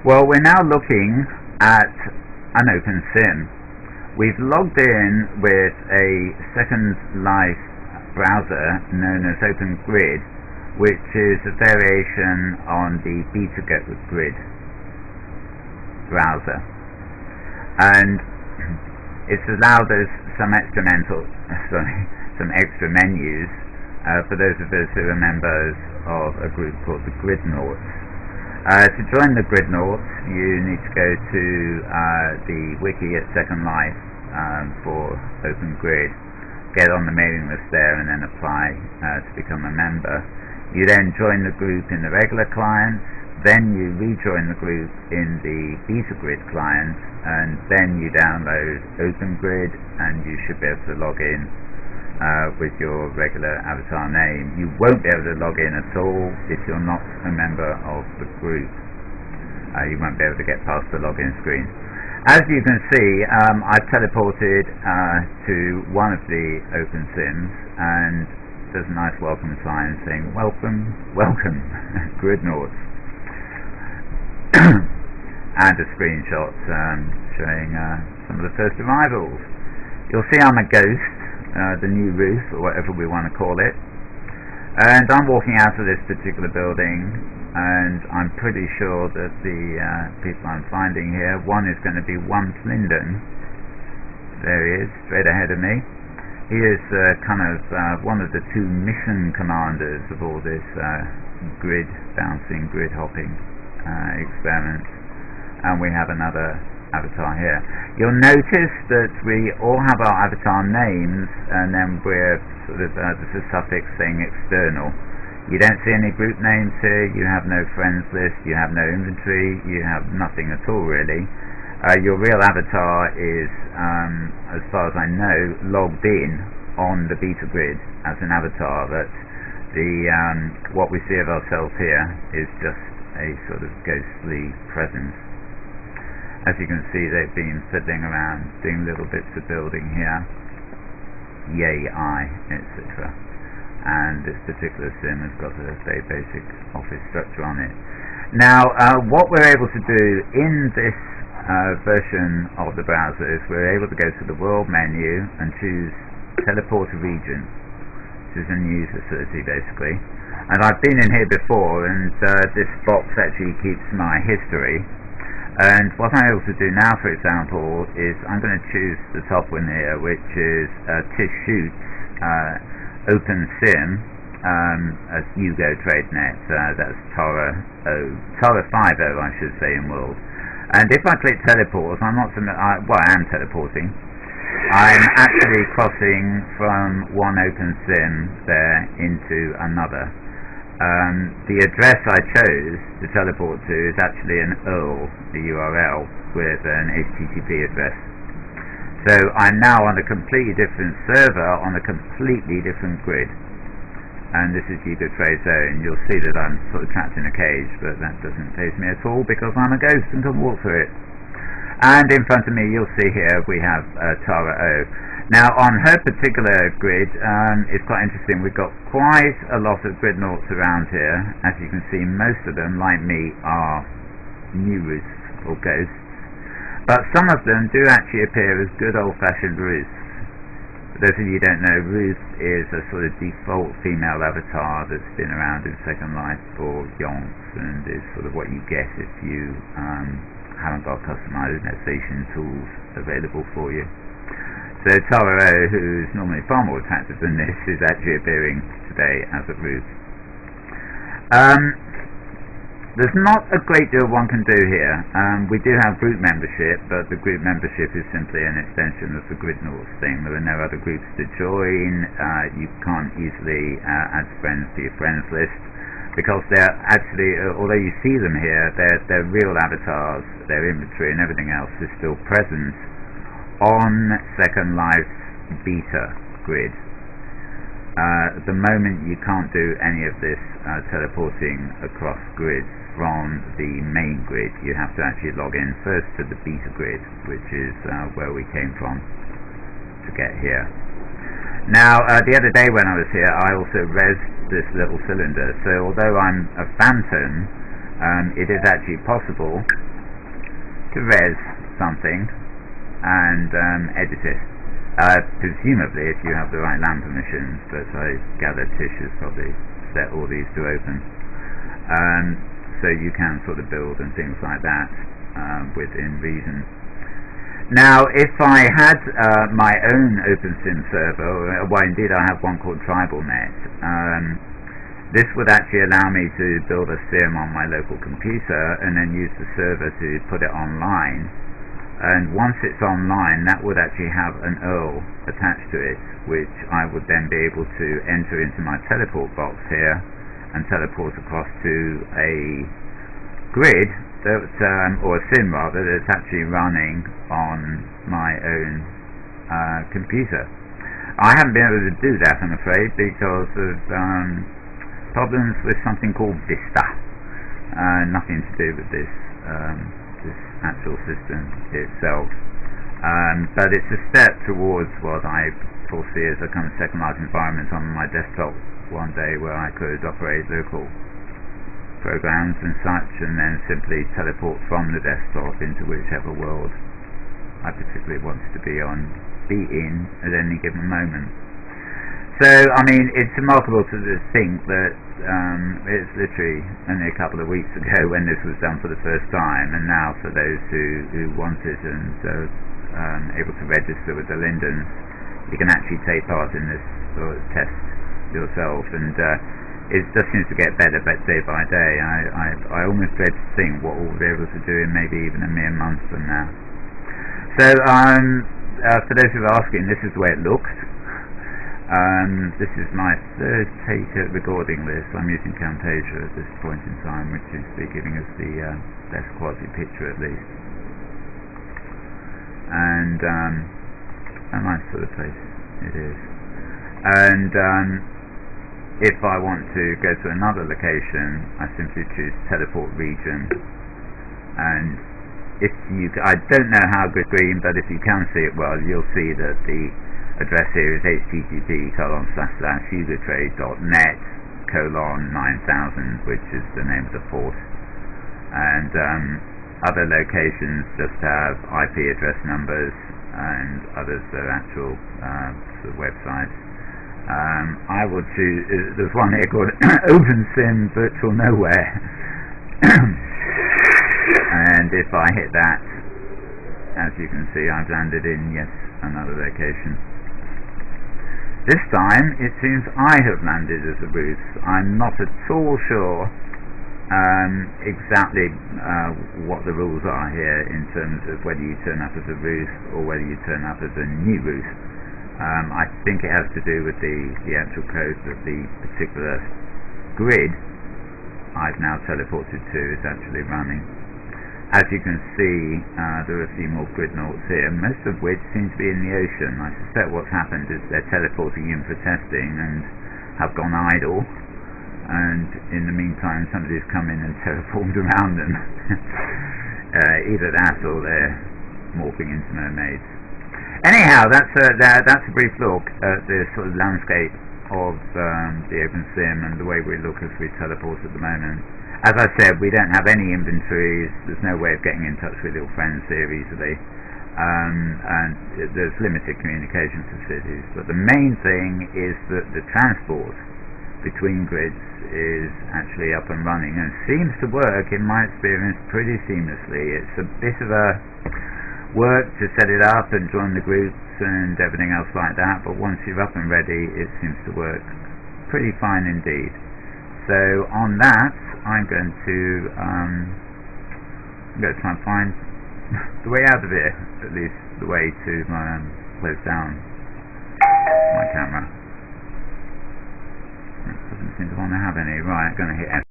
Well, we're now looking at an OpenSim. We've logged in with a Second Life browser known as OpenGrid, which is a variation on the Beta Grid browser, and it's allowed us some extra menus for those of us who are members of a group called the Gridnaut. To join the Gridnaut, you need to go to the wiki at Second Life for OpenGrid, get on the mailing list there, and then apply to become a member. You then join the group in the regular client, then you rejoin the group in the Beta Grid client, and then you download OpenGrid, and you should be able to log in with your regular avatar name. You won't be able to log in at all if you're not a member of the group. You won't be able to get past the login screen. As you can see, I've teleported to one of the OpenSims, and there's a nice welcome sign saying welcome, welcome, Gridnaut, and a screenshot showing some of the first arrivals. You'll see I'm a ghost, the new Ruth, or whatever we want to call it, and I'm walking out of this particular building, and I'm pretty sure that the people I'm finding here, one is going to be One Linden. There he is, straight ahead of me. He is kind of one of the two mission commanders of all this grid bouncing, grid hopping experiment, and we have another avatar here. You'll notice that we all have our avatar names, and then we're sort of there's a suffix saying external. You don't see any group names here, you have no friends list, you have no inventory, you have nothing at all really. Your real avatar is, as far as I know, logged in on the Beta Grid as an avatar, but the what we see of ourselves here is just a sort of ghostly presence. As you can see, they've been fiddling around, doing little bits of building here, yay I, etc. And this particular sim has got a very basic office structure on it. Now, what we're able to do in this version of the browser is we're able to go to the world menu and choose teleport to region, which is a new facility basically. And I've been in here before, and this box actually keeps my history. And what I'm able to do now, for example, is I'm going to choose the top one here, which is Tish Shoots OpenSim as Yugo TradeNet. That's Tara 50, I should say, in world. And if I click teleport, I'm not well, I am teleporting. I'm actually crossing from one OpenSim there into another. The address I chose to teleport to is actually an URL, the URL, with an HTTP address. So I'm now on a completely different server on a completely different grid. And this is Yugo Trade Zone. You'll see that I'm sort of trapped in a cage, but that doesn't faze me at all because I'm a ghost and can walk through it. And in front of me, you'll see here we have Tara O. Now, on her particular grid, it's quite interesting. We've got quite a lot of Gridnauts around here. As you can see, most of them, like me, are new Ruths or ghosts. But some of them do actually appear as good old-fashioned Ruths. For those of you who don't know, Ruth is a sort of default female avatar that's been around in Second Life for yonks, and is sort of what you get if you haven't got customization tools available for you. So Tara O, who's normally far more attractive than this, is actually appearing today as a Ruth. There's not a great deal one can do here. We do have group membership, but the group membership is simply an extension of the Gridnaut thing. There are no other groups to join. You can't easily add friends to your friends list, because they're actually, although you see them here, they're real avatars. Their inventory and everything else is still present on Second Life's Beta Grid. At the moment you can't do any of this teleporting across grids from the main grid. You have to actually log in first to the Beta Grid, which is where we came from to get here. Now, the other day when I was here, I also rezzed this little cylinder, so although I'm a phantom, it is actually possible to res something and edit it. Presumably if you have the right LAN permissions, but I gather Tish has probably set all these to open. So you can sort of build and things like that within reason. Now, if I had my own OpenSim server, well indeed I have one called TribalNet, this would actually allow me to build a sim on my local computer and then use the server to put it online. And once it's online, that would actually have an URL attached to it, which I would then be able to enter into my teleport box here and teleport across to a grid that, or a sim rather, that's actually running on my own computer. I haven't been able to do that, I'm afraid, because of problems with something called Vista. Nothing to do with this actual system itself, but it's a step towards what I foresee as a kind of second large environment on my desktop one day, where I could operate local programs and such, and then simply teleport from the desktop into whichever world I particularly wanted to be in at any given moment. So, I mean, it's remarkable to think that it's literally only a couple of weeks ago when this was done for the first time, and now for those who want it and are able to register with the Lindens, you can actually take part in this sort of test yourself, and it just seems to get better day by day. I almost dread to think what we'll be able to do in maybe even a mere month from now. So, for those who are asking, this is the way it looks. This is my third take at recording this. I'm using Camtasia at this point in time, which is giving us the best quality picture at least. And a nice sort of place it is. And if I want to go to another location, I simply choose teleport region. And if you, I don't know how good green, but if you can see it well, you'll see that the address here is http://usertrade.net:9000, which is the name of the port, and other locations just have IP address numbers, and others are actual sort of websites. I will choose, there's one here called OpenSim Virtual Nowhere, and if I hit that, as you can see, I've landed in yet another location. This time, it seems I have landed as a Ruth. I'm not at all sure exactly what the rules are here in terms of whether you turn up as a Ruth or whether you turn up as a new Ruth. I think it has to do with the actual code that the particular grid I've now teleported to is actually running. As you can see, there are a few more Gridnauts here, most of which seem to be in the ocean. I suspect what's happened is they're teleporting in for testing and have gone idle, and in the meantime somebody's come in and terraformed around them. Either that or they're morphing into mermaids. Anyhow, that's a brief look at the sort of landscape of the OpenSim and the way we look as we teleport at the moment. As I said, we don't have any inventories, there's no way of getting in touch with your friends here easily, and there's limited communication facilities, but the main thing is that the transport between grids is actually up and running, and seems to work, in my experience, pretty seamlessly. It's a bit of a work to set it up and join the groups and everything else like that, but once you're up and ready, it seems to work pretty fine indeed. So on that, I'm going to try and find the way out of here, at least the way to close down my camera. It doesn't seem to want to have any. Right, I'm going to hit F.